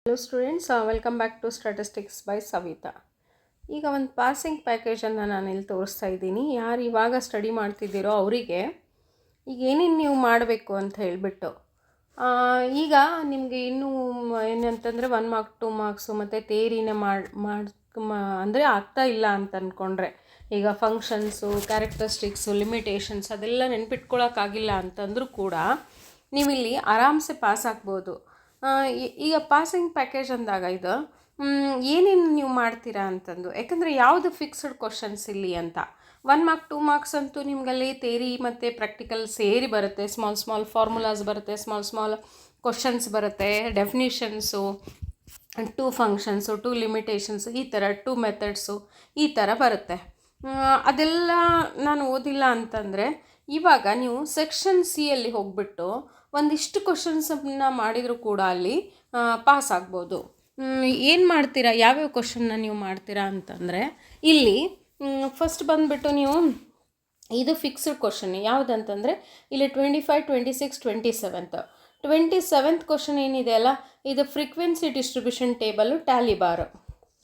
Hello students, welcome back to statistics by Savita. ಈಗ ಒಂದು passing ಪ್ಯಾಕೇಜನ್ನು ನಾನು ಇಲ್ಲಿ ತೋರಿಸ್ತಾ ಇದ್ದೀನಿ. ಯಾರು ಇವಾಗ ಸ್ಟಡಿ ಮಾಡ್ತಿದ್ದೀರೋ ಅವರಿಗೆ ಈಗ ಏನೇನು ನೀವು ಮಾಡಬೇಕು ಅಂತ ಹೇಳಿಬಿಟ್ಟು, ಈಗ ನಿಮಗೆ ಇನ್ನೂ ಏನಂತಂದರೆ 1 ಮಾರ್ಕ್ 2 ಮಾರ್ಕ್ಸು ಮತ್ತು ಥಿಯರಿನೇ ಅಂದರೆ ಆಗ್ತಾ ಇಲ್ಲ ಅಂತ ಅಂದ್ಕೊಂಡ್ರೆ, ಈಗ ಫಂಕ್ಷನ್ಸು, ಕ್ಯಾರೆಕ್ಟರಿಸ್ಟಿಕ್ಸು, ಲಿಮಿಟೇಷನ್ಸ್ ಅದೆಲ್ಲ ನೆನ್ಪಿಟ್ಕೊಳ್ಳೋಕ್ಕಾಗಿಲ್ಲ ಅಂತಂದರೂ ಕೂಡ ನೀವಿಲ್ಲಿ ಆರಾಮ್ಸೆ ಪಾಸ್ ಆಗ್ಬೋದು. ಈಗ ಪಾಸಿಂಗ್ ಪ್ಯಾಕೇಜ್ ಅಂದಾಗ ಇದು ಏನೇನು ನೀವು ಮಾಡ್ತೀರಾ ಅಂತಂದು, ಯಾಕಂದರೆ ಯಾವುದು ಫಿಕ್ಸ್ಡ್ ಕ್ವಶನ್ಸ್ ಇಲ್ಲಿ ಅಂತ. 1 ಮಾರ್ಕ್ 2 ಮಾರ್ಕ್ಸ್ ಅಂತೂ ನಿಮಗಲ್ಲಿ ಥಿಯರಿ ಮತ್ತು ಪ್ರಾಕ್ಟಿಕಲ್ ಸೇರಿ ಬರುತ್ತೆ. ಸ್ಮಾಲ್ ಫಾರ್ಮುಲಾಸ್ ಬರುತ್ತೆ, ಸ್ಮಾಲ್ ಕ್ವಶನ್ಸ್ ಬರುತ್ತೆ, ಡೆಫಿನಿಷನ್ಸು, 2 ಫಂಕ್ಷನ್ಸು, 2 ಲಿಮಿಟೇಷನ್ಸು, ಈ ಥರ 2 ಮೆಥಡ್ಸು ಈ ಥರ ಬರುತ್ತೆ. ಅದೆಲ್ಲ ನಾನು ಓದಿಲ್ಲ ಅಂತಂದರೆ ಇವಾಗ ನೀವು ಸೆಕ್ಷನ್ ಸಿ ಅಲ್ಲಿ ಹೋಗ್ಬಿಟ್ಟು ಒಂದಿಷ್ಟು ಕ್ವಶನ್ಸನ್ನು ಮಾಡಿದರೂ ಕೂಡ ಅಲ್ಲಿ ಪಾಸ್ ಆಗ್ಬೋದು. ಏನು ಮಾಡ್ತೀರಾ, ಯಾವ್ಯಾವ ಕ್ವಶನ್ನ ನೀವು ಮಾಡ್ತೀರಾ ಅಂತಂದರೆ, ಇಲ್ಲಿ ಫಸ್ಟ್ ಬಂದುಬಿಟ್ಟು ನೀವು ಇದು ಫಿಕ್ಸ್ಡ್ ಕ್ವಶನ್ ಯಾವುದಂತಂದರೆ ಇಲ್ಲಿ 25, 26, 27th ಕ್ವಶನ್ ಏನಿದೆ ಅಲ್ಲ, ಇದು frequency distribution table Tally bar.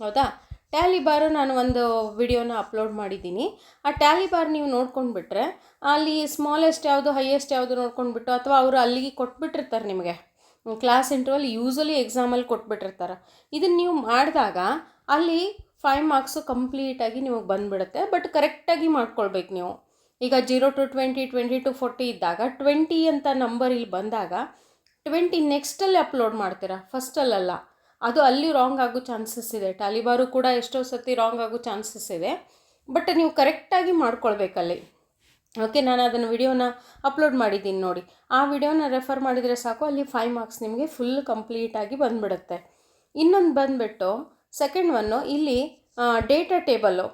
ಹೌದಾ, ಟ್ಯಾಲಿ ಬಾರು ನಾನು ಒಂದು ವಿಡಿಯೋನ ಅಪ್ಲೋಡ್ ಮಾಡಿದ್ದೀನಿ. ಆ ಟ್ಯಾಲಿ ಬಾರ್ ನೀವು ನೋಡ್ಕೊಂಡ್ಬಿಟ್ರೆ ಅಲ್ಲಿ ಸ್ಮಾಲೆಸ್ಟ್ ಯಾವುದು, ಹೈಯೆಸ್ಟ್ ಯಾವುದು ನೋಡ್ಕೊಂಡ್ಬಿಟ್ಟು, ಅಥವಾ ಅವರು ಅಲ್ಲಿಗೆ ಕೊಟ್ಬಿಟ್ಟಿರ್ತಾರೆ ನಿಮಗೆ ಕ್ಲಾಸ್ ಇಂಟರ್ವಲ್, ಯೂಸಲಿ ಎಕ್ಸಾಮಲ್ಲಿ ಕೊಟ್ಬಿಟ್ಟಿರ್ತಾರೆ. ಇದನ್ನು ನೀವು ಮಾಡಿದಾಗ ಅಲ್ಲಿ 5 ಮಾರ್ಕ್ಸು ಕಂಪ್ಲೀಟಾಗಿ ನಿಮಗೆ ಬಂದುಬಿಡುತ್ತೆ. ಬಟ್ ಕರೆಕ್ಟಾಗಿ ಮಾಡ್ಕೊಳ್ಬೇಕು ನೀವು. ಈಗ 0 to 20, 20 to 40 ಇದ್ದಾಗ 20 ಅಂತ ನಂಬರ್ ಇಲ್ಲಿ ಬಂದಾಗ 20 ನೆಕ್ಸ್ಟಲ್ಲಿ ಅಪ್ಲೋಡ್ ಮಾಡ್ತೀರಾ, ಫಸ್ಟಲ್ಲ. ಅದು ಅಲ್ಲಿ ರಾಂಗ್ ಆಗೋ ಚಾನ್ಸಸ್ ಇದೆ. ಟ್ಯಾಲಿಬಾರು ಕೂಡ ಎಷ್ಟೋ ಸತಿ ರಾಂಗ್ ಆಗೋ ಚಾನ್ಸಸ್ ಇದೆ. ಬಟ್ ನೀವು ಕರೆಕ್ಟಾಗಿ ಮಾಡ್ಕೊಳ್ಬೇಕಲ್ಲಿ. ಓಕೆ, ನಾನು ಅದನ್ನು ವಿಡಿಯೋನ ಅಪ್ಲೋಡ್ ಮಾಡಿದ್ದೀನಿ ನೋಡಿ. ಆ ವಿಡಿಯೋನ ರೆಫರ್ ಮಾಡಿದರೆ ಸಾಕು, ಅಲ್ಲಿ 5 ಮಾರ್ಕ್ಸ್ ನಿಮಗೆ ಫುಲ್ ಕಂಪ್ಲೀಟಾಗಿ ಬಂದುಬಿಡುತ್ತೆ. ಇನ್ನೊಂದು ಬಂದುಬಿಟ್ಟು ಸೆಕೆಂಡ್ ಒನ್ನು, ಇಲ್ಲಿ ಡೇಟಾ ಟೇಬಲ್ಲು,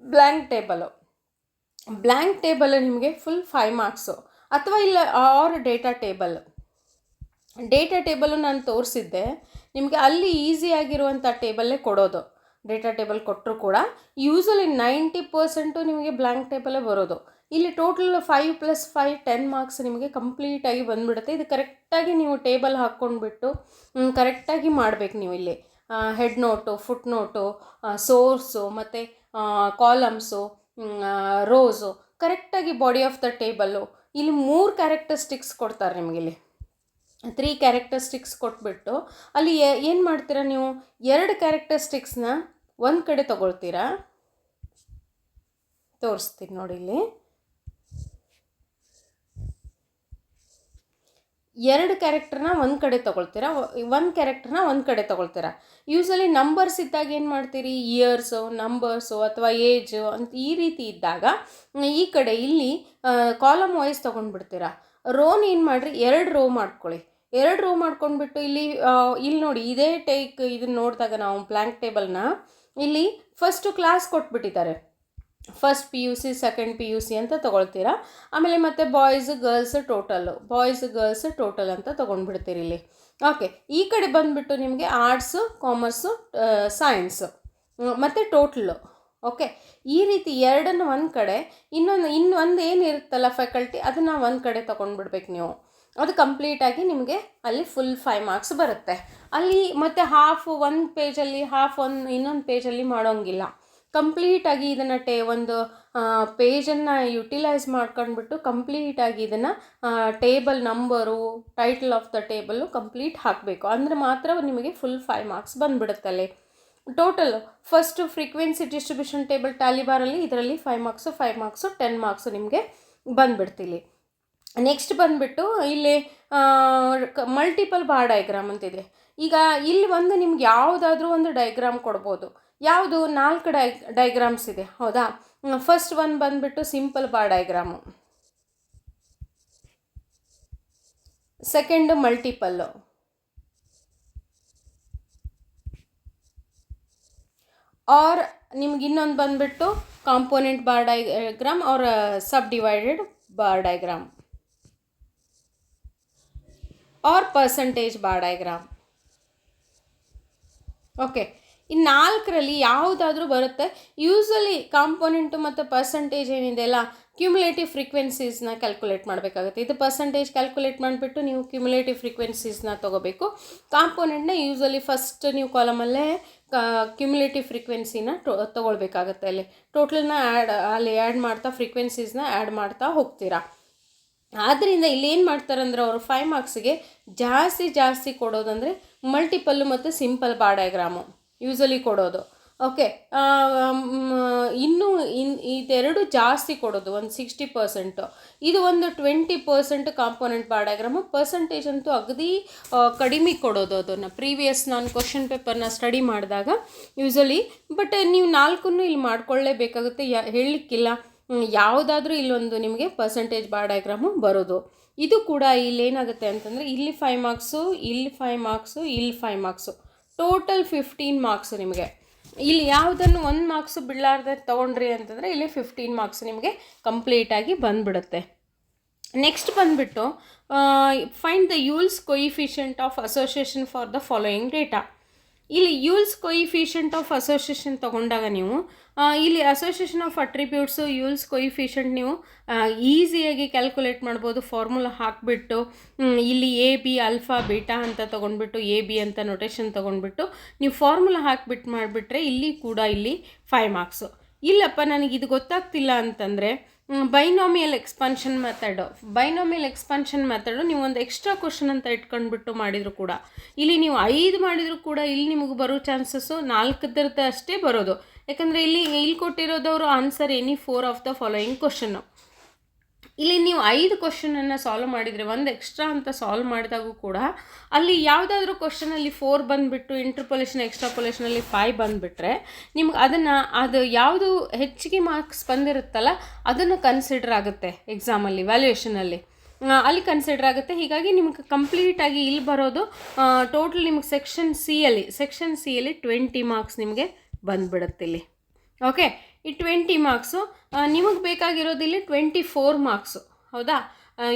ಬ್ಲ್ಯಾಂಕ್ ಟೇಬಲ್ಲು ನಿಮಗೆ ಫುಲ್ 5 ಮಾರ್ಕ್ಸು. ಅಥವಾ ಇಲ್ಲ ಆರ್ ಡೇಟಾ ಟೇಬಲ್ಲು ನಾನು ತೋರಿಸಿದ್ದೆ ನಿಮಗೆ. ಅಲ್ಲಿ ಈಸಿಯಾಗಿರುವಂಥ ಟೇಬಲ್ಲೇ ಕೊಡೋದು. ಡೇಟಾ ಟೇಬಲ್ ಕೊಟ್ಟರು ಕೂಡ ಯೂಸಲಿ 90% ನಿಮಗೆ ಬ್ಲ್ಯಾಂಕ್ ಟೇಬಲ್ಲೇ ಬರೋದು. ಇಲ್ಲಿ ಟೋಟಲ್ 5 + 5 10 ಮಾರ್ಕ್ಸ್ ನಿಮಗೆ ಕಂಪ್ಲೀಟಾಗಿ ಬಂದುಬಿಡುತ್ತೆ. ಇದು ಕರೆಕ್ಟಾಗಿ ನೀವು ಟೇಬಲ್ ಹಾಕ್ಕೊಂಡ್ಬಿಟ್ಟು ಕರೆಕ್ಟಾಗಿ ಮಾಡಬೇಕು ನೀವು. ಇಲ್ಲಿ head note, foot note, source ಮತ್ತು ಕಾಲಮ್ಸು, ರೋಸು, ಕರೆಕ್ಟಾಗಿ ಬಾಡಿ ಆಫ್ ದ ಟೇಬಲ್ಲು. ಇಲ್ಲಿ 3 ಕ್ಯಾರೆಕ್ಟರಿಸ್ಟಿಕ್ಸ್ ಕೊಡ್ತಾರೆ ನಿಮಗಿಲ್ಲಿ. 3 ಕ್ಯಾರೆಕ್ಟರಿಸ್ಟಿಕ್ಸ್ ಕೊಟ್ಬಿಟ್ಟು ಅಲ್ಲಿ ಏನು ಮಾಡ್ತೀರಾ ನೀವು, 2 ಕ್ಯಾರೆಕ್ಟರಿಸ್ಟಿಕ್ಸ್ನ ಒಂದು ಕಡೆ ತೊಗೊಳ್ತೀರಾ. ತೋರಿಸ್ತೀನಿ ನೋಡಿ. ಇಲ್ಲಿ 2 ಕ್ಯಾರೆಕ್ಟರ್ನ ಒಂದು ಕಡೆ ತೊಗೊಳ್ತೀರಾ, 1 ಕ್ಯಾರೆಕ್ಟರ್ನ ಒಂದು ಕಡೆ ತೊಗೊಳ್ತೀರಾ. ಯೂಸಲಿ ನಂಬರ್ಸ್ ಇದ್ದಾಗ ಏನು ಮಾಡ್ತೀರಿ, ಇಯರ್ಸು, ನಂಬರ್ಸು ಅಥವಾ ಏಜು ಅಂತ ಈ ರೀತಿ ಇದ್ದಾಗ ಈ ಕಡೆ ಇಲ್ಲಿ ಕಾಲಮ್ ವೈಸ್ ತೊಗೊಂಡ್ಬಿಡ್ತೀರಾ. ರೋನ ಏನು ಮಾಡಿರಿ, 2 ರೋ ಮಾಡ್ಕೊಳ್ಳಿ. 2 ರೋ ಮಾಡ್ಕೊಂಡ್ಬಿಟ್ಟು ಇಲ್ಲಿ ನೋಡಿ, ಇದೇ ಇದನ್ನು ನೋಡಿದಾಗ ನಾವು ಬ್ಲ್ಯಾಂಕ್ ಟೇಬಲ್ನ ಇಲ್ಲಿ ಫಸ್ಟು ಕ್ಲಾಸ್ ಕೊಟ್ಬಿಟ್ಟಿದ್ದಾರೆ. ಫಸ್ಟ್ PUC, ಸೆಕೆಂಡ್ PUC ಅಂತ ತೊಗೊಳ್ತೀರಾ. ಆಮೇಲೆ ಮತ್ತು ಬಾಯ್ಸ್ ಗರ್ಲ್ಸ್ ಟೋಟಲ್ ಅಂತ ತೊಗೊಂಡ್ಬಿಡ್ತೀರಿ ಇಲ್ಲಿ. ಓಕೆ, ಈ ಕಡೆ ಬಂದುಬಿಟ್ಟು ನಿಮಗೆ ಆರ್ಟ್ಸು, ಕಾಮರ್ಸು, ಸೈನ್ಸು ಮತ್ತು ಟೋಟಲು. ಓಕೆ, ಈ ರೀತಿ 2 ಒಂದು ಕಡೆ, ಇನ್ನೊಂದು ಏನಿರುತ್ತಲ್ಲ ಫ್ಯಾಕಲ್ಟಿ, ಅದನ್ನು ಒಂದು ಕಡೆ ತೊಗೊಂಡ್ಬಿಡ್ಬೇಕು ನೀವು. ಅದು ಕಂಪ್ಲೀಟಾಗಿ ನಿಮಗೆ ಅಲ್ಲಿ ಫುಲ್ 5 ಮಾರ್ಕ್ಸ್ ಬರುತ್ತೆ. ಅಲ್ಲಿ ಮತ್ತು ಹಾಫ್ ಒಂದು ಪೇಜಲ್ಲಿ, ಹಾಫ್ ಇನ್ನೊಂದು ಪೇಜಲ್ಲಿ ಮಾಡೋಂಗಿಲ್ಲ. ಕಂಪ್ಲೀಟಾಗಿ ಇದನ್ನು ಒಂದು ಪೇಜನ್ನು ಯುಟಿಲೈಸ್ ಮಾಡ್ಕೊಂಡ್ಬಿಟ್ಟು ಕಂಪ್ಲೀಟಾಗಿ ಇದನ್ನು table number, title of the table complete ಹಾಕಬೇಕು. ಅಂದರೆ ಮಾತ್ರ ನಿಮಗೆ ಫುಲ್ 5 ಮಾರ್ಕ್ಸ್ ಬಂದುಬಿಡುತ್ತಲ್ಲಿ. Total first frequency distribution table ಟ್ಯಾಲಿಬಾರಲ್ಲಿ ಇದರಲ್ಲಿ 5 ಮಾರ್ಕ್ಸು 10 ಮಾರ್ಕ್ಸು ನಿಮಗೆ ಬಂದುಬಿಡ್ತಿಲ್ಲಿ. ನೆಕ್ಸ್ಟ್ ಬಂದುಬಿಟ್ಟು ಇಲ್ಲಿ ಮಲ್ಟಿಪಲ್ ಬಾರ್ ಡಯಾಗ್ರಾಮ್ ಅಂತಿದೆ. ಈಗ ಇಲ್ಲಿ ಒಂದು ನಿಮ್ಗೆ ಯಾವುದಾದ್ರೂ ಒಂದು ಡಯಾಗ್ರಾಮ್ ಕೊಡ್ಬೋದು. ಯಾವುದು 4 ಡಯಾಗ್ರಾಮ್ಸ್ ಇದೆ. ಹೌದಾ, ಫಸ್ಟ್ ಒನ್ ಬಂದುಬಿಟ್ಟು simple bar diagram, second multiple, or ನಿಮ್ಗೆ ಇನ್ನೊಂದು ಬಂದುಬಿಟ್ಟು component bar diagram or subdivided bar diagram or percentage bar diagram. Okay, ಈ 4ರಲ್ಲಿ ಯಾವುದಾದ್ರೂ ಬರುತ್ತೆ. ಯೂಸಲಿ ಕಾಂಪೋನೆಂಟು ಮತ್ತು ಪರ್ಸಂಟೇಜ್ ಏನಿದೆ ಅಲ್ಲ, ಕ್ಯುಮುಲೇಟಿವ್ ಫ್ರೀಕ್ವೆನ್ಸೀಸ್ನ ಕ್ಯಾಲ್ಕುಲೇಟ್ ಮಾಡಬೇಕಾಗುತ್ತೆ. ಇದು ಪರ್ಸಂಟೇಜ್ ಕ್ಯಾಲ್ಕುಲೇಟ್ ಮಾಡಿಬಿಟ್ಟು ನೀವು ಕ್ಯುಮುಲೇಟಿವ್ ಫ್ರೀಕ್ವೆನ್ಸೀಸ್ನ ತೊಗೋಬೇಕು. ಕಾಂಪೋನೆಂಟ್ನ ಯೂಸಲಿ ಫಸ್ಟ್ ನೀವು ಕಾಲಮಲ್ಲೇ ಕ್ಯುಮುಲೇಟಿವ್ ಫ್ರೀಕ್ವೆನ್ಸಿನ ತೊಗೊಳ್ಬೇಕಾಗತ್ತೆ. ಅಲ್ಲಿ ಟೋಟಲ್ನ ಆ್ಯಡ್ ಮಾಡ್ತಾ ಫ್ರೀಕ್ವೆನ್ಸೀಸ್ನ ಆ್ಯಡ್ ಮಾಡ್ತಾ ಹೋಗ್ತೀರಾ. ಆದ್ದರಿಂದ ಇಲ್ಲಿ ಏನು ಮಾಡ್ತಾರಂದ್ರೆ ಅವರು 5 ಮಾರ್ಕ್ಸಿಗೆ ಜಾಸ್ತಿ ಕೊಡೋದಂದರೆ ಮಲ್ಟಿಪಲ್ಲು ಮತ್ತು ಸಿಂಪಲ್ ಬಾರ್ ಡಯಾಗ್ರಾಮು ಯೂಸಲಿ ಕೊಡೋದು. ಓಕೆ, ಇದೆರಡು ಜಾಸ್ತಿ ಕೊಡೋದು ಒಂದು 60%, ಇದು ಒಂದು 20% ಕಾಂಪೋನೆಂಟ್ ಬಾರ್ ಡಯಾಗ್ರಾಮು. ಪರ್ಸಂಟೇಜ್ ಅಂತೂ ಅಗದಿ ಕಡಿಮೆ ಕೊಡೋದು ಅದನ್ನು. ಪ್ರೀವಿಯಸ್ ನಾನು ಕ್ವಶನ್ ಪೇಪರ್ನ ಸ್ಟಡಿ ಮಾಡಿದಾಗ ಯೂಸಲಿ. ಬಟ್ ನೀವು 4 ಇಲ್ಲಿ ಮಾಡ್ಕೊಳ್ಳೇಬೇಕಾಗುತ್ತೆ, ಹೇಳಲಿಕ್ಕಿಲ್ಲ. ಯಾವುದಾದ್ರೂ ಇಲ್ಲೊಂದು ನಿಮಗೆ ಪರ್ಸಂಟೇಜ್ ಬಾರ್ ಡಯಾಗ್ರಾಮು ಬರೋದು. ಇದು ಕೂಡ ಇಲ್ಲೇನಾಗುತ್ತೆ ಅಂತಂದರೆ ಇಲ್ಲಿ 5 ಮಾರ್ಕ್ಸು, ಇಲ್ಲಿ 5 ಮಾರ್ಕ್ಸು, ಇಲ್ಲಿ 5 ಮಾರ್ಕ್ಸು, ಟೋಟಲ್ 15 ಮಾರ್ಕ್ಸು ನಿಮಗೆ. ಇಲ್ಲಿ ಯಾವುದನ್ನು 1 ಮಾರ್ಕ್ಸು ಬಿಡಲಾರ್ದೆ ತೊಗೊಂಡ್ರಿ ಅಂತಂದರೆ ಇಲ್ಲಿ 15 ಮಾರ್ಕ್ಸ್ ನಿಮಗೆ ಕಂಪ್ಲೀಟಾಗಿ ಬಂದುಬಿಡುತ್ತೆ. ನೆಕ್ಸ್ಟ್ ಬಂದುಬಿಟ್ಟು find the Yule's coefficient of association for the following data. ಇಲ್ಲಿ ಯೂಲ್ಸ್ ಕೊಯಿಫಿಷಿಯಂಟ್ ಆಫ್ ಅಸೋಸಿಯೇಷನ್ ತೊಗೊಂಡಾಗ ನೀವು ಇಲ್ಲಿ association of attributes Yule's coefficient ನೀವು ಈಸಿಯಾಗಿ ಕ್ಯಾಲ್ಕುಲೇಟ್ ಮಾಡ್ಬೋದು. ಫಾರ್ಮುಲಾ ಹಾಕಿಬಿಟ್ಟು ಇಲ್ಲಿ ಎ ಬಿ ಅಲ್ಫಾ ಬೀಟಾ ಅಂತ ತೊಗೊಂಡ್ಬಿಟ್ಟು ಎ ಬಿ ಅಂತ ನೊಟೇಷನ್ ತೊಗೊಂಡ್ಬಿಟ್ಟು ನೀವು ಫಾರ್ಮುಲಾ ಹಾಕಿಬಿಟ್ಟು ಮಾಡಿಬಿಟ್ರೆ ಇಲ್ಲಿ ಕೂಡ ಇಲ್ಲಿ 5 ಮಾರ್ಕ್ಸು. ಇಲ್ಲಪ್ಪ ನನಗೆ ಇದು ಗೊತ್ತಾಗ್ತಿಲ್ಲ ಅಂತಂದರೆ ಬೈನಾಮಿಯಲ್ ಎಕ್ಸ್ಪಾನ್ಷನ್ ಮೆಥಡು ನೀವು ಒಂದು ಎಕ್ಸ್ಟ್ರಾ ಕ್ವಶನ್ ಅಂತ ಇಟ್ಕೊಂಡ್ಬಿಟ್ಟು ಮಾಡಿದರೂ ಕೂಡ ಇಲ್ಲಿ ನೀವು 5 ಮಾಡಿದರೂ ಕೂಡ ಇಲ್ಲಿ ನಿಮಗೆ ಬರೋ ಚಾನ್ಸಸ್ಸು 4 ಅಷ್ಟೇ ಬರೋದು. ಯಾಕಂದರೆ ಇಲ್ಲಿ ಕೊಟ್ಟಿರೋದವರು answer any 4 of the following question. ಇಲ್ಲಿ ನೀವು 5 ಕ್ವಶನನ್ನು ಸಾಲ್ವ್ ಮಾಡಿದರೆ ಒಂದು ಎಕ್ಸ್ಟ್ರಾ ಅಂತ ಸಾಲ್ವ್ ಮಾಡಿದಾಗೂ ಕೂಡ ಅಲ್ಲಿ ಯಾವುದಾದ್ರೂ ಕ್ವಶನಲ್ಲಿ 4 ಬಂದುಬಿಟ್ಟು ಇಂಟರ್ಪೊಲೇಷನ್ ಎಕ್ಸ್ಟ್ರಾಪೊಲೇಷನಲ್ಲಿ 5 ಬಂದುಬಿಟ್ರೆ ನಿಮ್ಗೆ ಅದು ಯಾವುದು ಹೆಚ್ಚಿಗೆ ಮಾರ್ಕ್ಸ್ ಬಂದಿರುತ್ತಲ್ಲ ಅದನ್ನು ಕನ್ಸಿಡರ್ ಆಗುತ್ತೆ ಎಕ್ಸಾಮಲ್ಲಿ, ವ್ಯಾಲ್ಯೂಯೇಷನಲ್ಲಿ ಅಲ್ಲಿ ಕನ್ಸಿಡರ್ ಆಗುತ್ತೆ. ಹೀಗಾಗಿ ನಿಮ್ಗೆ ಕಂಪ್ಲೀಟಾಗಿ ಇಲ್ಲಿ ಬರೋದು ಟೋಟಲ್ ನಿಮ್ಗೆ ಸೆಕ್ಷನ್ ಸಿ ಯಲ್ಲಿ 20 ಮಾರ್ಕ್ಸ್ ನಿಮಗೆ ಬಂದುಬಿಡುತ್ತೆ ಇಲ್ಲಿ. ಓಕೆ, ಈ 20 ಮಾರ್ಕ್ಸು ನಿಮಗೆ ಬೇಕಾಗಿರೋದು ಇಲ್ಲಿ 24 ಮಾರ್ಕ್ಸು, ಹೌದಾ,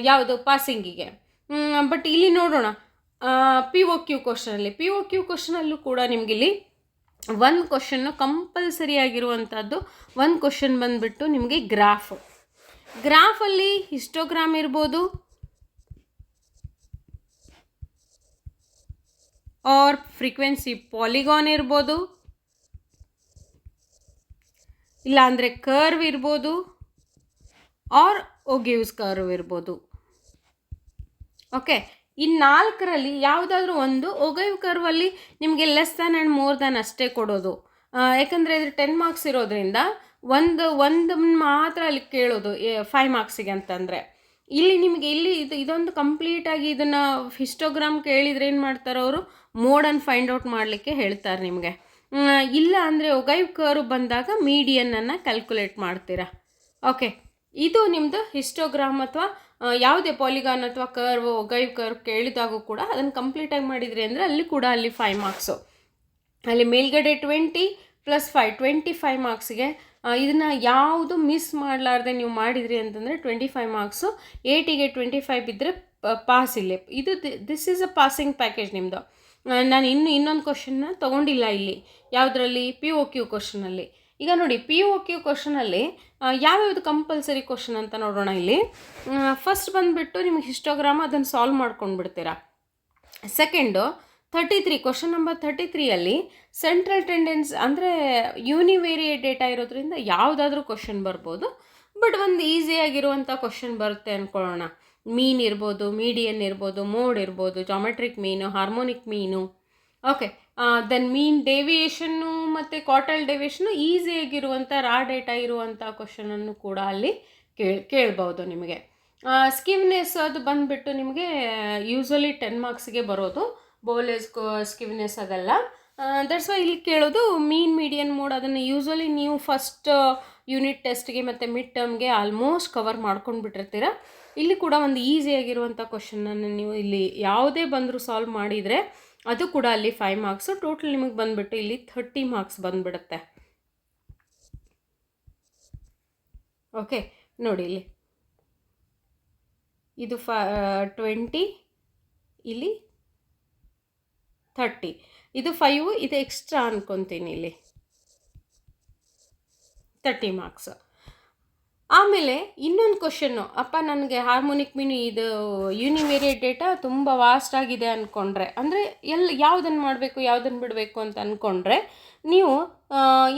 ಯಾವುದು ಪಾಸಿಂಗಿಗೆ. ಬಟ್ ಇಲ್ಲಿ ನೋಡೋಣ ಪಿ ಒ ಕ್ಯೂ ಕ್ವಶನಲ್ಲೂ ಕೂಡ ನಿಮಗಿಲ್ಲಿ ಒಂದು ಕ್ವಶನ್ನು ಕಂಪಲ್ಸರಿ ಆಗಿರುವಂಥದ್ದು. ಒಂದು ಕ್ವಶನ್ ಬಂದುಬಿಟ್ಟು ನಿಮಗೆ ಗ್ರಾಫಲ್ಲಿ ಹಿಸ್ಟೋಗ್ರಾಮ್ ಇರ್ಬೋದು ಆರ್ ಫ್ರೀಕ್ವೆನ್ಸಿ ಪಾಲಿಗಾನ್ ಇರ್ಬೋದು, ಇಲ್ಲಾಂದರೆ ಕರ್ವ್ ಇರ್ಬೋದು ಆರ್ ಒಗಿವ್ಸ್ ಕರ್ವ್ ಇರ್ಬೋದು. ಓಕೆ, ಈ 4ರಲ್ಲಿ ಯಾವುದಾದ್ರೂ ಒಂದು ಒಗಿವ್ ಕರ್ವಲ್ಲಿ ನಿಮಗೆ less than and more than ಅಷ್ಟೇ ಕೊಡೋದು. ಯಾಕಂದರೆ ಇದು 10 ಮಾರ್ಕ್ಸ್ ಇರೋದ್ರಿಂದ ಒಂದು ಮಾತ್ರ ಅಲ್ಲಿ ಕೇಳೋದು 5 ಮಾರ್ಕ್ಸಿಗೆ ಅಂತಂದರೆ. ಇಲ್ಲಿ ನಿಮಗೆ ಇದೊಂದು ಕಂಪ್ಲೀಟಾಗಿ ಇದನ್ನು ಹಿಸ್ಟೋಗ್ರಾಮ್ ಕೇಳಿದರೆ ಏನು ಮಾಡ್ತಾರೆ ಅವರು, ಮೋಡನ್ನು ಫೈಂಡ್ ಔಟ್ ಮಾಡಲಿಕ್ಕೆ ಹೇಳ್ತಾರೆ ನಿಮಗೆ. ಇಲ್ಲ ಅಂದರೆ ಒಗೈವ್ ಕರ್ವ್ ಬಂದಾಗ ಮೀಡಿಯನನ್ನು ಕ್ಯಾಲ್ಕುಲೇಟ್ ಮಾಡ್ತೀರಾ. ಓಕೆ, ಇದು ನಿಮ್ಮದು ಹಿಸ್ಟೋಗ್ರಾಮ್ ಅಥವಾ ಯಾವುದೇ ಪಾಲಿಗಾನ್ ಅಥವಾ ಕರ್ವ್ ಒಗೈವ್ ಕರ್ವ್ ಕೇಳಿದಾಗೂ ಕೂಡ ಅದನ್ನು ಕಂಪ್ಲೀಟಾಗಿ ಮಾಡಿದ್ರಿ ಅಂದರೆ ಅಲ್ಲಿ 5 ಮಾರ್ಕ್ಸು. ಅಲ್ಲಿ ಮೇಲ್ಗಡೆ 20 + 5 25 ಮಾರ್ಕ್ಸಿಗೆ ಇದನ್ನು ಯಾವುದು ಮಿಸ್ ಮಾಡಲಾರ್ದೆ ನೀವು ಮಾಡಿದ್ರಿ ಅಂತಂದರೆ 25 ಮಾರ್ಕ್ಸು. 8ಗೆ 25 ಬಿದ್ದರೆ ಪಾಸ್ ಇಲ್ಲೇ. This is a passing package ನಿಮ್ಮದು. ನಾನು ಇನ್ನೊಂದು ಕ್ವಶನ್ನ ತೊಗೊಂಡಿಲ್ಲ ಇಲ್ಲಿ ಯಾವುದರಲ್ಲಿ, ಪಿ ಒ ಕ್ಯೂ ಕ್ವಶನಲ್ಲಿ. ಈಗ ನೋಡಿ, ಪಿ ಒ ಕ್ಯೂ ಕ್ವಶನಲ್ಲಿ ಯಾವ್ಯಾವುದು ಕಂಪಲ್ಸರಿ ಕ್ವಶನ್ ಅಂತ ನೋಡೋಣ. ಇಲ್ಲಿ ಫಸ್ಟ್ ಬಂದುಬಿಟ್ಟು ನಿಮಗೆ ಹಿಸ್ಟೋಗ್ರಾಮ್ ಅದನ್ನು ಸಾಲ್ವ್ ಮಾಡ್ಕೊಂಡು ಬಿಡ್ತೀರಾ. ಸೆಕೆಂಡು 33 ಕ್ವಶನ್ ನಂಬರ್ 33ಯಲ್ಲಿ ಸೆಂಟ್ರಲ್ ಟೆಂಡೆನ್ಸ್ ಅಂದರೆ ಯೂನಿವೇರಿಯೇಟ್ ಡೇಟಾ ಇರೋದ್ರಿಂದ ಯಾವುದಾದ್ರೂ ಕ್ವಶನ್ ಬರ್ಬೋದು. ಬಟ್ ಒಂದು ಈಸಿಯಾಗಿರುವಂಥ ಕ್ವಶನ್ ಬರುತ್ತೆ ಅಂದ್ಕೊಳ್ಳೋಣ. ಮೀನ್ ಇರ್ಬೋದು, ಮೀಡಿಯನ್ ಇರ್ಬೋದು, ಮೋಡ್ ಇರ್ಬೋದು, ಜಾಮೆಟ್ರಿಕ್ ಮೀನು, ಹಾರ್ಮೋನಿಕ್ ಮೀನು. ಓಕೆ, ದೆನ್ ಮೀನ್ ಡೆವಿಯೇಷನ್ನು ಮತ್ತು ಕ್ವಾರ್ಟೈಲ್ ಡೆವಿಯೇಷನ್ನು ಈಸಿಯಾಗಿರುವಂಥ ರಾ ಡೇಟಾ ಇರುವಂಥ ಕ್ವಶನನ್ನು ಕೂಡ ಅಲ್ಲಿ ಕೇಳ್ಬೋದು ನಿಮಗೆ. ಸ್ಕಿವ್ನೆಸ್ ಅದು ಬಂದುಬಿಟ್ಟು ನಿಮಗೆ ಯೂಸಲಿ 10 ಮಾರ್ಕ್ಸಿಗೆ ಬರೋದು. ಬೋಲೆಸ್ ಸ್ಕಿವ್ನೆಸ್ ಅದೆಲ್ಲ. ದಟ್ಸ್ ವೈ ಇಲ್ಲಿ ಕೇಳೋದು ಮೀನ್ ಮೀಡಿಯನ್ ಮೋಡ್. ಅದನ್ನು ಯೂಸಲಿ ನೀವು ಫಸ್ಟ್ ಯೂನಿಟ್ ಟೆಸ್ಟ್ಗೆ ಮತ್ತು ಮಿಡ್ ಟರ್ಮ್ಗೆ ಆಲ್ಮೋಸ್ಟ್ ಕವರ್ ಮಾಡ್ಕೊಂಡು ಬಿಟ್ಟಿರ್ತೀರ. ಇಲ್ಲಿ ಕೂಡ ಒಂದು ಈಸಿಯಾಗಿರುವಂಥ ಕ್ವಶನನ್ನು ನೀವು ಇಲ್ಲಿ ಯಾವುದೇ ಬಂದರೂ ಸಾಲ್ವ್ ಮಾಡಿದರೆ ಅದು ಕೂಡ ಅಲ್ಲಿ 5 ಮಾರ್ಕ್ಸು. ಟೋಟಲ್ ನಿಮಗೆ ಬಂದುಬಿಟ್ಟು ಇಲ್ಲಿ 30 ಮಾರ್ಕ್ಸ್ ಬಂದುಬಿಡುತ್ತೆ. ಓಕೆ, ನೋಡಿ ಇಲ್ಲಿ ಇದು 20, ಇಲ್ಲಿ 30, ಇದು 5, ಇದು ಎಕ್ಸ್ಟ್ರಾ ಅನ್ಕೊತೀನಿ ಇಲ್ಲಿ 30 ಮಾರ್ಕ್ಸ್. ಆಮೇಲೆ ಇನ್ನೊಂದು ಕ್ವಶನ್ನು, ಅಪ್ಪ ನನಗೆ ಹಾರ್ಮೋನಿಕ್ ಮೀನ್ ಇದು ಯೂನಿವೇರಿಯೇಟ್ ಡೇಟಾ ತುಂಬ ವಾಸ್ಟ್ ಆಗಿದೆ ಅಂದ್ಕೊಂಡ್ರೆ, ಅಂದರೆ ಯಾವುದನ್ನು ಮಾಡಬೇಕು ಯಾವುದನ್ನು ಬಿಡಬೇಕು ಅಂತ ಅಂದ್ಕೊಂಡ್ರೆ ನೀವು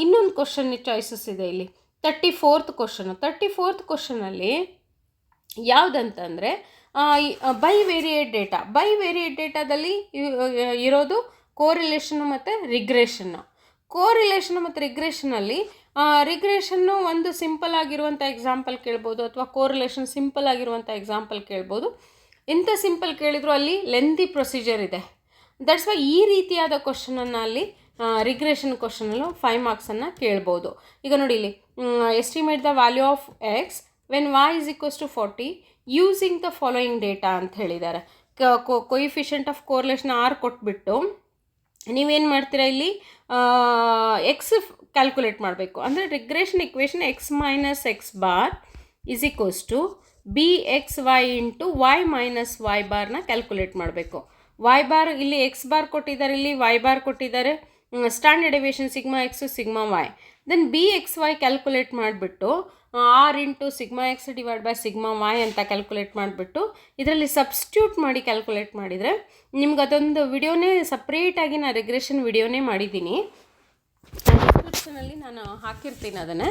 ಇನ್ನೊಂದು ಕ್ವಶನ್ ಚಾಯ್ಸಸ್ ಇದೆ ಇಲ್ಲಿ. 34th ಕ್ವಶನಲ್ಲಿ ಯಾವುದಂತಂದರೆ ಬೈ ವೇರಿಯೇಟ್ ಡೇಟಾದಲ್ಲಿ ಇರೋದು ಕೋರಿಲೇಷನ್ನು ಮತ್ತು ರಿಗ್ರೆಷನ್ನು. ಕೋರಿಲೇಷನ್ನು ಮತ್ತು ರಿಗ್ರೆಷನಲ್ಲಿ ರಿಗ್ರೆಷನ್ನು ಒಂದು ಸಿಂಪಲ್ ಆಗಿರುವಂಥ ಎಕ್ಸಾಂಪಲ್ ಕೇಳ್ಬೋದು, ಅಥವಾ ಕೋರಿಲೇಷನ್ ಸಿಂಪಲ್ ಆಗಿರುವಂಥ ಎಕ್ಸಾಂಪಲ್ ಕೇಳ್ಬೋದು. ಎಂಥ ಸಿಂಪಲ್ ಕೇಳಿದ್ರು ಅಲ್ಲಿ ಲೆಂದಿ ಪ್ರೊಸೀಜರ್ ಇದೆ. ದಟ್ಸ್ ವೈ ಈ ರೀತಿಯಾದ ಕ್ವಶನನ್ನು ಅಲ್ಲಿ ರಿಗ್ರೆಷನ್ ಕ್ವಶನಲ್ಲೂ 5 ಮಾರ್ಕ್ಸನ್ನು ಕೇಳ್ಬೋದು. ಈಗ ನೋಡಿ ಇಲ್ಲಿ, estimate the value of X when y = 40 using the following data ಅಂತ ಹೇಳಿದ್ದಾರೆ. ಕೊಯಿಫಿಷಿಯಂಟ್ ಆಫ್ ಕೋರಿಲೇಷನ್ R ಕೊಟ್ಬಿಟ್ಟು ನೀವೇನು ಮಾಡ್ತೀರಾ ಇಲ್ಲಿ ಎಕ್ಸ್ ಕ್ಯಾಲ್ಕುಲೇಟ್ ಮಾಡಬೇಕು. ಅಂದರೆ regression equation x - x bar = bxy × y - y ಬಾರ್ನ ಕ್ಯಾಲ್ಕುಲೇಟ್ ಮಾಡಬೇಕು. y ಬಾರ್ ಇಲ್ಲಿ x ಬಾರ್ ಕೊಟ್ಟಿದ್ದಾರೆ, ಇಲ್ಲಿ y ಬಾರ್ ಕೊಟ್ಟಿದ್ದಾರೆ. Standard deviation sigma x sigma y. Then bxy calculate ಮಾಡಿಬಿಟ್ಟು r × sigma x / sigma y ಅಂತ ಕ್ಯಾಲ್ಕುಲೇಟ್ ಮಾಡಿಬಿಟ್ಟು ಇದರಲ್ಲಿ ಸಬ್ಸ್ಟ್ಯೂಟ್ ಮಾಡಿ ಕ್ಯಾಲ್ಕುಲೇಟ್ ಮಾಡಿದರೆ ನಿಮ್ಗೆ ಅದೊಂದು ವಿಡಿಯೋನೇ ಸಪ್ರೇಟಾಗಿ ನಾನು ರಿಗ್ರೆಷನ್ ವಿಡಿಯೋನೇ ಮಾಡಿದ್ದೀನಿ. ಡಿಸ್ಕ್ರಿಪ್ಷನಲ್ಲಿ ನಾನು ಹಾಕಿರ್ತೀನಿ ಅದನ್ನು.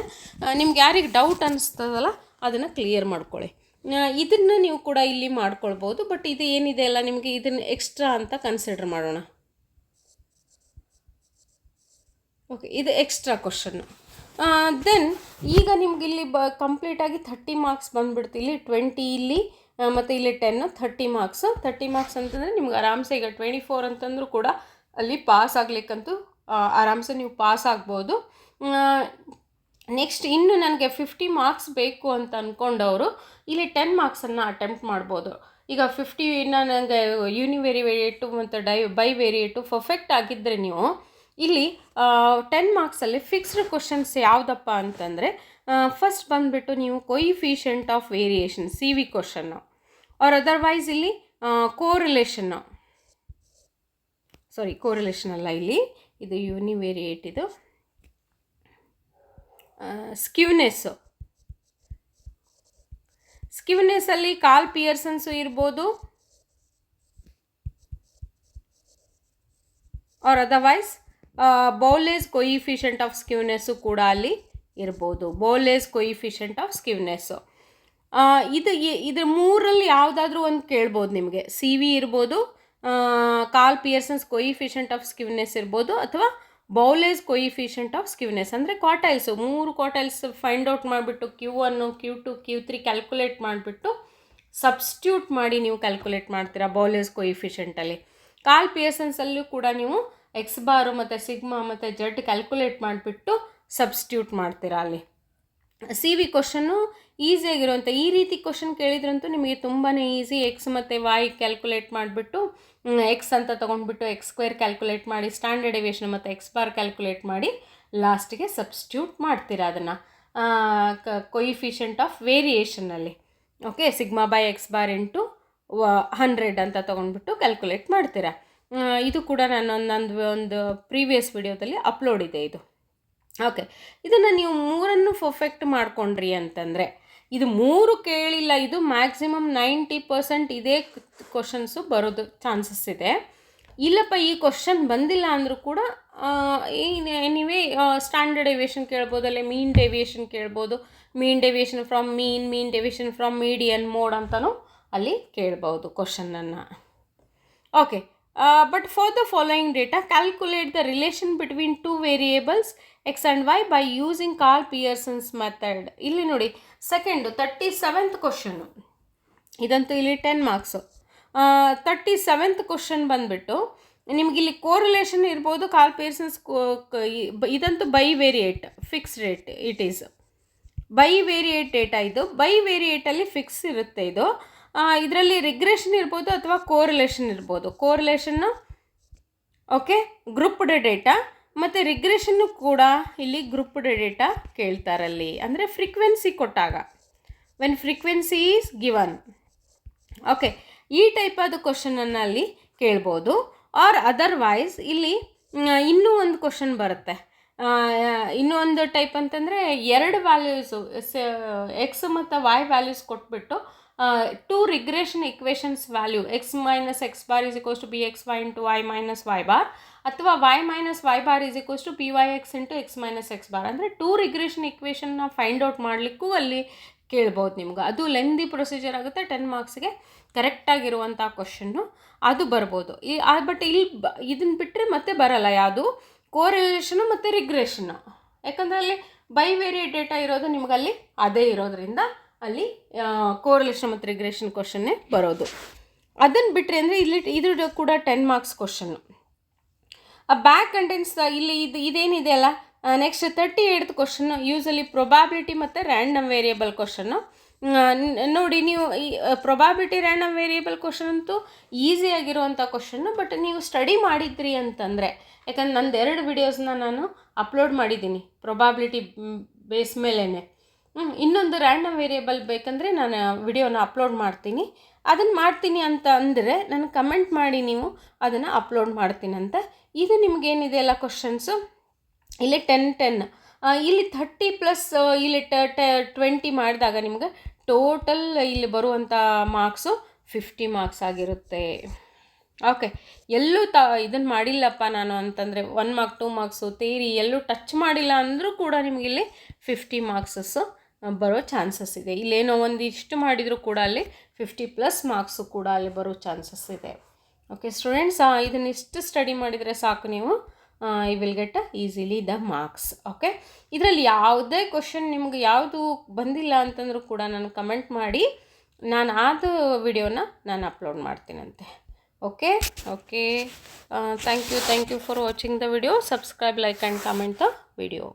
ನಿಮ್ಗೆ ಯಾರಿಗೆ ಡೌಟ್ ಅನ್ನಿಸ್ತದಲ್ಲ ಅದನ್ನು ಕ್ಲಿಯರ್ ಮಾಡ್ಕೊಳ್ಳಿ. ಇದನ್ನು ನೀವು ಕೂಡ ಇಲ್ಲಿ ಮಾಡ್ಕೊಳ್ಬೋದು. ಬಟ್ ಇದು ಏನಿದೆ ಅಲ್ಲ ನಿಮಗೆ ಇದನ್ನು ಎಕ್ಸ್ಟ್ರಾ ಅಂತ ಕನ್ಸಿಡರ್ ಮಾಡೋಣ. ಓಕೆ, ಇದು ಎಕ್ಸ್ಟ್ರಾ ಕ್ವಶನ್ನು. ದೆನ್ ಈಗ ನಿಮ್ಗೆ ಇಲ್ಲಿ ಕಂಪ್ಲೀಟಾಗಿ 30 ಮಾರ್ಕ್ಸ್ ಬಂದುಬಿಡ್ತು. ಇಲ್ಲಿ 20 ಇಲ್ಲಿ ಮತ್ತು ಇಲ್ಲಿ 10 30 ಮಾರ್ಕ್ಸ್ ಅಂತಂದರೆ ನಿಮ್ಗೆ ಆರಾಮ್ಸೆ ಈಗ 24 ಅಂತಂದರೂ ಕೂಡ ಅಲ್ಲಿ ಪಾಸ್ ಆಗಲಿಕ್ಕಂತೂ ಆರಾಮ್ಸೆ ನೀವು ಪಾಸ್ ಆಗ್ಬೋದು. ನೆಕ್ಸ್ಟ್ ಇನ್ನು ನನಗೆ 50 ಮಾರ್ಕ್ಸ್ ಬೇಕು ಅಂತ ಅಂದ್ಕೊಂಡವರು ಇಲ್ಲಿ 10 ಮಾರ್ಕ್ಸನ್ನು ಅಟೆಂಪ್ಟ್ ಮಾಡ್ಬೋದು. ಈಗ 50 ನನಗೆ ಯೂನಿವೇರಿಯೇಟು ಮತ್ತು ಬೈ ವೇರಿಯೇಟು ಪರ್ಫೆಕ್ಟ್ ಆಗಿದ್ದರೆ ನೀವು ಇಲ್ಲಿ 10 ಮಾರ್ಕ್ಸಲ್ಲಿ ಫಿಕ್ಸ್ಡ್ ಕ್ವಶನ್ಸ್ ಯಾವುದಪ್ಪ ಅಂತಂದರೆ ಫಸ್ಟ್ ಬಂದುಬಿಟ್ಟು ನೀವು coefficient of variation CV question, R otherwise ಇಲ್ಲಿ ಕೋರಿಲೇಷನ್ ಅಲ್ಲ, ಇಲ್ಲಿ ಇದು ಯೂನಿವೇರಿಯೇಟ್, ಇದು ಸ್ಕ್ಯೂನೆಸ್ಸಲ್ಲಿ ಕಾರ್ಲ್ ಪಿಯರ್ಸನ್ಸು ಇರ್ಬೋದು, ಆರ್ ಅದರ್ವೈಸ್ ಬೌಲೇಸ್ ಕೊಯಿಫಿಷಿಯಂಟ್ ಆಫ್ ಸ್ಕ್ಯೂನೆಸ್ಸು ಕೂಡ ಅಲ್ಲಿ ಇರ್ಬೋದು. ಬೌಲೇಸ್ ಕೊಯಿಫಿಷಿಯಂಟ್ ಆಫ್ ಸ್ಕ್ಯೂನೆಸ್ಸು ಇದು ಮೂರಲ್ಲಿ ಯಾವುದಾದ್ರೂ ಒಂದು ಕೇಳ್ಬೋದು ನಿಮಗೆ. CV ಇರ್ಬೋದು, Karl Pearson's coefficient of skewness ಇರ್ಬೋದು, ಅಥವಾ ಬೌಲೇಸ್ ಕೊಯಿಫಿಷಿಯಂಟ್ ಆಫ್ ಸ್ಕ್ಯೂನೆಸ್. ಅಂದರೆ ಕ್ವಾರ್ಟೈಲ್ಸು 3 ಕ್ವಾರ್ಟೈಲ್ಸ್ ಫೈಂಡ್ ಔಟ್ ಮಾಡಿಬಿಟ್ಟು Q1 Q2 Q3 ಕ್ಯಾಲ್ಕುಲೇಟ್ ಮಾಡಿಬಿಟ್ಟು ಸಬ್ಸ್ಟ್ಯೂಟ್ ಮಾಡಿ ನೀವು ಕ್ಯಾಲ್ಕುಲೇಟ್ ಮಾಡ್ತೀರಾ ಬೌಲೇಸ್ ಕೊಯಿಫಿಷಿಯಂಟಲ್ಲಿ. ಕಾರ್ಲ್ ಪಿಯರ್ಸನ್ಸಲ್ಲೂ ಕೂಡ ನೀವು x ಬಾರು ಮತ್ತು ಸಿಗ್ಮಾ ಮತ್ತು ಜೆಡ್ ಕ್ಯಾಲ್ಕುಲೇಟ್ ಮಾಡಿಬಿಟ್ಟು ಸಬ್ಸ್ಟ್ಯೂಟ್ ಮಾಡ್ತೀರಾ ಅಲ್ಲಿ. CV ಕ್ವಶನ್ನು ಈಸಿಯಾಗಿರುವಂಥ ಈ ರೀತಿ ಕ್ವಶನ್ ಕೇಳಿದ್ರಂತೂ ನಿಮಗೆ ತುಂಬಾ ಈಸಿ. ಎಕ್ಸ್ ಮತ್ತು y ಕ್ಯಾಲ್ಕುಲೇಟ್ ಮಾಡಿಬಿಟ್ಟು ಎಕ್ಸ್ ಅಂತ ತೊಗೊಂಡ್ಬಿಟ್ಟು x² ಕ್ಯಾಲ್ಕುಲೇಟ್ ಮಾಡಿ ಸ್ಟ್ಯಾಂಡರ್ಡ್ ಡೆವಿಯೇಷನ್ ಮತ್ತು x ಬಾರ್ ಕ್ಯಾಲ್ಕುಲೇಟ್ ಮಾಡಿ ಲಾಸ್ಟಿಗೆ ಸಬ್ಸ್ಟ್ಯೂಟ್ ಮಾಡ್ತೀರಾ ಅದನ್ನು ಕೊಯಿಫಿಷಿಯಂಟ್ ಆಫ್ ವೇರಿಯೇಷನಲ್ಲಿ. Okay, sigma by x bar × 100 ಅಂತ ತೊಗೊಂಡ್ಬಿಟ್ಟು ಕ್ಯಾಲ್ಕುಲೇಟ್ ಮಾಡ್ತೀರಾ. ಇದು ಕೂಡ ನಾನು ಒಂದು ಪ್ರೀವಿಯಸ್ ವಿಡಿಯೋದಲ್ಲಿ ಅಪ್ಲೋಡ್ ಇದೆ ಇದು. ಓಕೆ, ಇದನ್ನು ನೀವು 3 ಪರ್ಫೆಕ್ಟ್ ಮಾಡ್ಕೊಂಡ್ರಿ ಅಂತಂದರೆ ಇದು 3 ಕೇಳಿಲ್ಲ, ಇದು ಮ್ಯಾಕ್ಸಿಮಮ್ 90% ಇದೇ ಕ್ವಶನ್ಸು ಬರೋದು ಚಾನ್ಸಸ್ ಇದೆ. ಇಲ್ಲಪ್ಪ ಈ ಕ್ವಶನ್ ಬಂದಿಲ್ಲ ಅಂದರೂ ಕೂಡ ಎನಿವೇ ಸ್ಟ್ಯಾಂಡರ್ಡ್ ಡೆವಿಯೇಷನ್ ಕೇಳ್ಬೋದು, ಅಲ್ಲೇ ಮೀನ್ ಡೆವಿಯೇಷನ್ ಕೇಳ್ಬೋದು. Mean deviation from mean deviation from median mode ಅಂತಲೂ ಅಲ್ಲಿ ಕೇಳ್ಬೋದು ಕ್ವಶನನ್ನು. Okay, but for the following data calculate the relation between two variables x and y by using Carl Pearson's method. ಇಲ್ಲಿ ನೋಡಿ second 37th question, ಇದಂತೂ ಇಲ್ಲಿ 10 marks. 37th question ಬಂದುಬಿಟ್ಟು ನಿಮಗಿಲ್ಲಿ correlation ಇರ್ಬೋದು. ಕಾರ್ಲ್ ಪಿಯರ್ಸನ್ಸ್ ಇದಂತೂ by variate fix rate it is by variate data. ಇದು by ವೇರಿಯೇಟಲ್ಲಿ fix ಇರುತ್ತೆ. ಇದು ಇದರಲ್ಲಿ ರಿಗ್ರೆಷನ್ ಇರ್ಬೋದು ಅಥವಾ ಕೋರಿಲೇಷನ್ ಇರ್ಬೋದು. ಕೋರಿಲೇಷನ್ನು ಓಕೆ ಗ್ರೂಪ್ಡ್ ಡೇಟಾ, ಮತ್ತು ರಿಗ್ರೆಷನ್ನು ಕೂಡ ಇಲ್ಲಿ ಗ್ರೂಪ್ಡ್ ಡೇಟಾ ಕೇಳ್ತಾರಲ್ಲಿ. ಅಂದರೆ ಫ್ರೀಕ್ವೆನ್ಸಿ ಕೊಟ್ಟಾಗ, when frequency is given. Okay, ಈ ಟೈಪ್ ಆದ ಕ್ವಶನನ್ನು ಅಲ್ಲಿ ಕೇಳ್ಬೋದು. ಆರ್ ಅದರ್ವೈಸ್ ಇಲ್ಲಿ ಇನ್ನೂ ಒಂದು ಕ್ವಶನ್ ಬರುತ್ತೆ. ಇನ್ನೊಂದು ಟೈಪ್ ಅಂತಂದರೆ ಎರಡು ವ್ಯಾಲ್ಯೂಸು ಎಕ್ಸ್ ಮತ್ತು ವೈ ವ್ಯಾಲ್ಯೂಸ್ ಕೊಟ್ಬಿಟ್ಟು two regression equations value x minus x bar is equals to b x y into y minus y bar, ಅಥವಾ y minus y bar is equals to b y x into x minus x bar. ಅಂದರೆ two regression ಇಕ್ವೇಷನ್ನ find out ಮಾಡಲಿಕ್ಕೂ ಅಲ್ಲಿ ಕೇಳ್ಬೋದು ನಿಮ್ಗೆ. ಅದು lengthy procedure ಆಗುತ್ತೆ, 10 ಮಾರ್ಕ್ಸ್ಗೆ ಕರೆಕ್ಟಾಗಿರುವಂಥ question ಅದು ಬರ್ಬೋದು. ಬಟ್ ಇಲ್ಲಿ ಇದನ್ನು ಬಿಟ್ಟರೆ ಮತ್ತೆ ಬರಲ್ಲ ಯಾವುದು ಕೋರಿಲೇಷನು ಮತ್ತು ರಿಗ್ರೆಷನ್ನು, ಯಾಕಂದರೆ ಅಲ್ಲಿ ಬೈವೇರಿಯೇಟ್ ಡೇಟಾ ಇರೋದು ನಿಮಗಲ್ಲಿ ಅದೇ ಇರೋದ್ರಿಂದ ಅಲ್ಲಿ ಕೋರಿಲೇಷನ್ ಮತ್ತು ರಿಗ್ರೆಷನ್ ಕ್ವಶನ್ನೇ ಬರೋದು. ಅದನ್ನು ಬಿಟ್ಟರೆ ಅಂದರೆ ಇಲ್ಲಿ ಇದು ಕೂಡ 10 ಮಾರ್ಕ್ಸ್ ಕ್ವಶನ್ನು. ಬ್ಯಾಕ್ ಕಂಟೆಂಟ್ಸ್ ಇಲ್ಲಿ ಇದೇನಿದೆ ಅಲ್ಲ, next 38th question usually probability ಮತ್ತು ರ್ಯಾಂಡಮ್ ವೇರಿಯೇಬಲ್ ಕ್ವಶನ್ನು. ನೋಡಿ, ನೀವು ಈ ಪ್ರೊಬಾಬಿಲಿಟಿ ರ್ಯಾಂಡಮ್ ವೇರಿಯೇಬಲ್ ಕ್ವಶನ್ ಅಂತೂ ಈಸಿಯಾಗಿರುವಂಥ ಕ್ವಶನ್ನು. ಬಟ್ ನೀವು ಸ್ಟಡಿ ಮಾಡಿದ್ರಿ ಅಂತಂದರೆ, ಯಾಕಂದ್ರೆ ನಂದು 2 ವಿಡಿಯೋಸ್ನ ನಾನು ಅಪ್ಲೋಡ್ ಮಾಡಿದ್ದೀನಿ ಪ್ರೊಬಾಬಿಲಿಟಿ ಬೇಸ್ ಮೇಲೇ. ಇನ್ನೊಂದು ರ್ಯಾಂಡಮ್ ವೇರಿಯೇಬಲ್ ಬೇಕಂದರೆ ನಾನು ವಿಡಿಯೋನ ಅಪ್ಲೋಡ್ ಮಾಡ್ತೀನಿ. ಅದನ್ನು ಮಾಡ್ತೀನಿ ಅಂತ ಅಂದರೆ ನನಗೆ ಕಮೆಂಟ್ ಮಾಡಿ, ನೀವು ಅದನ್ನು ಅಪ್ಲೋಡ್ ಮಾಡ್ತೀನಿ ಅಂತ. ಇದು ನಿಮಗೇನಿದೆ ಅಲ್ಲ ಕ್ವಶನ್ಸು, ಇಲ್ಲಿ 10 ಇಲ್ಲಿ 30 ಪ್ಲಸ್ ಇಲ್ಲಿ 20 ಮಾಡಿದಾಗ ನಿಮ್ಗೆ ಟೋಟಲ್ ಇಲ್ಲಿ ಬರುವಂಥ ಮಾರ್ಕ್ಸು 50 ಮಾರ್ಕ್ಸ್ ಆಗಿರುತ್ತೆ. ಓಕೆ, ಎಲ್ಲೂ ಇದನ್ನು ಮಾಡಿಲ್ಲಪ್ಪ ನಾನು ಅಂತಂದರೆ 1 ಮಾರ್ಕ್ 2 ಮಾರ್ಕ್ಸು ಥಿಯರಿ ಎಲ್ಲೂ ಟಚ್ ಮಾಡಿಲ್ಲ ಅಂದರೂ ಕೂಡ ನಿಮಗಿಲ್ಲಿ 50 ಮಾರ್ಕ್ಸಸ್ಸು ಬರೋ ಚಾನ್ಸಸ್ ಇದೆ. ಇಲ್ಲೇನೋ ಒಂದಿಷ್ಟು ಮಾಡಿದರೂ ಕೂಡ ಅಲ್ಲಿ 50+ ಮಾರ್ಕ್ಸು ಕೂಡ ಅಲ್ಲಿ ಬರೋ ಚಾನ್ಸಸ್ ಇದೆ. ಓಕೆ ಸ್ಟೂಡೆಂಟ್ಸ್, ಇದನ್ನಿಷ್ಟು ಸ್ಟಡಿ ಮಾಡಿದರೆ ಸಾಕು, ನೀವು you will get easily the marks. Okay, ಇದರಲ್ಲಿ ಯಾವುದೇ ಕ್ವಶನ್ ನಿಮ್ಗೆ ಯಾವುದು ಬಂದಿಲ್ಲ ಅಂತಂದರೂ ಕೂಡ ನಾನು ಕಮೆಂಟ್ ಮಾಡಿ, ನಾನು ಅದು ವಿಡಿಯೋನ ನಾನು ಅಪ್ಲೋಡ್ ಮಾಡ್ತೀನಂತೆ. Okay, thank you for watching the video. Subscribe, like and comment the video.